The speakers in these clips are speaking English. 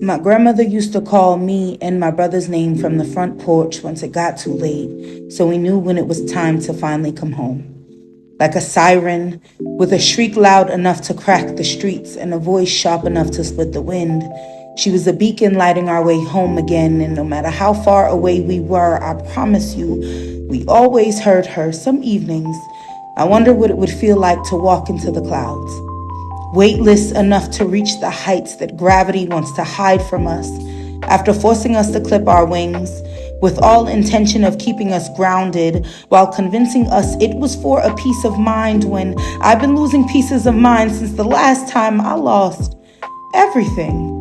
My grandmother used to call me and my brother's name from the front porch once it got too late, so we knew when it was time to finally come home. Like a siren, with a shriek loud enough to crack the streets and a voice sharp enough to split the wind, she was a beacon lighting our way home again, and no matter how far away we were, I promise you, we always heard her. Some evenings, I wonder what it would feel like to walk into the clouds, weightless enough to reach the heights that gravity wants to hide from us, after forcing us to clip our wings, with all intention of keeping us grounded, while convincing us it was for a peace of mind, when I've been losing pieces of mind since the last time I lost everything.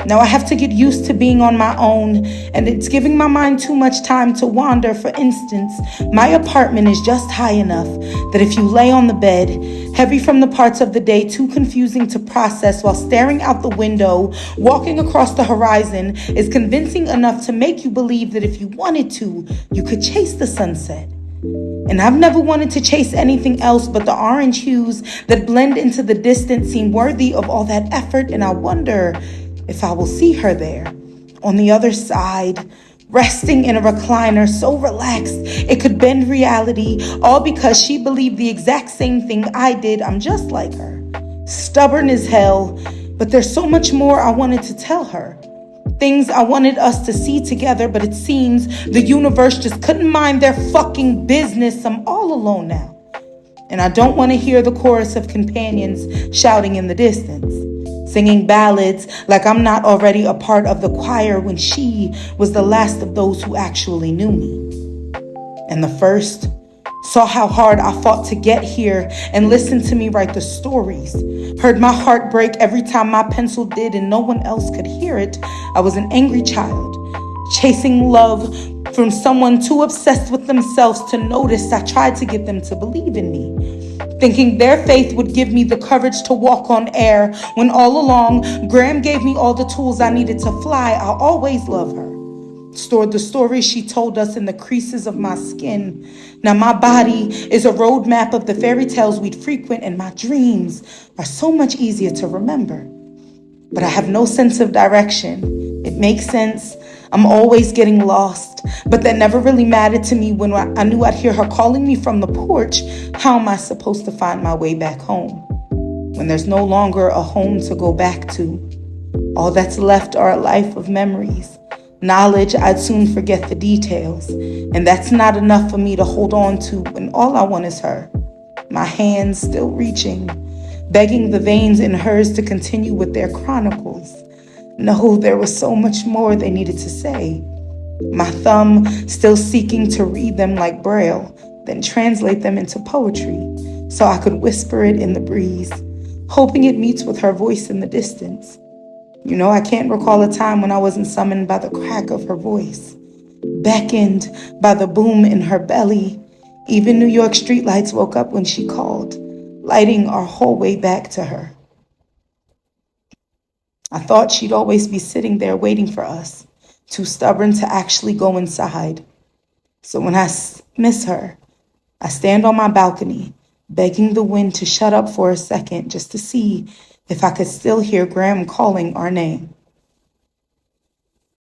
Now I have to get used to being on my own, and it's giving my mind too much time to wander. For instance, my apartment is just high enough that if you lay on the bed, heavy from the parts of the day too confusing to process, while staring out the window, walking across the horizon is convincing enough to make you believe that if you wanted to, you could chase the sunset. And I've never wanted to chase anything else, but the orange hues that blend into the distance seem worthy of all that effort, and I wonder if I will see her there, on the other side, resting in a recliner so relaxed it could bend reality, all because she believed the exact same thing I did. I'm just like her, stubborn as hell, but there's so much more I wanted to tell her. Things I wanted us to see together, but it seems the universe just couldn't mind their fucking business. I'm all alone now, and I don't want to hear the chorus of companions shouting in the distance, singing ballads like I'm not already a part of the choir when she was the last of those who actually knew me. And the first saw how hard I fought to get here and listened to me write the stories, heard my heart break every time my pencil did and no one else could hear it. I was an angry child, chasing love from someone too obsessed with themselves to notice. I tried to get them to believe in me, thinking their faith would give me the courage to walk on air, when all along, Gram gave me all the tools I needed to fly. I'll always love her. Stored the stories she told us in the creases of my skin. Now my body is a roadmap of the fairy tales we'd frequent, and my dreams are so much easier to remember. But I have no sense of direction. It makes sense. I'm always getting lost, but that never really mattered to me when I knew I'd hear her calling me from the porch. How am I supposed to find my way back home when there's no longer a home to go back to? All that's left are a life of memories, knowledge I'd soon forget the details, and that's not enough for me to hold on to when all I want is her, my hands still reaching, begging the veins in hers to continue with their chronicles. No, there was so much more they needed to say. My thumb still seeking to read them like Braille, then translate them into poetry so I could whisper it in the breeze, hoping it meets with her voice in the distance. You know, I can't recall a time when I wasn't summoned by the crack of her voice, beckoned by the boom in her belly. Even New York streetlights woke up when she called, lighting our whole way back to her. I thought she'd always be sitting there waiting for us, too stubborn to actually go inside. So when I miss her, I stand on my balcony, begging the wind to shut up for a second just to see if I could still hear Gram calling our name.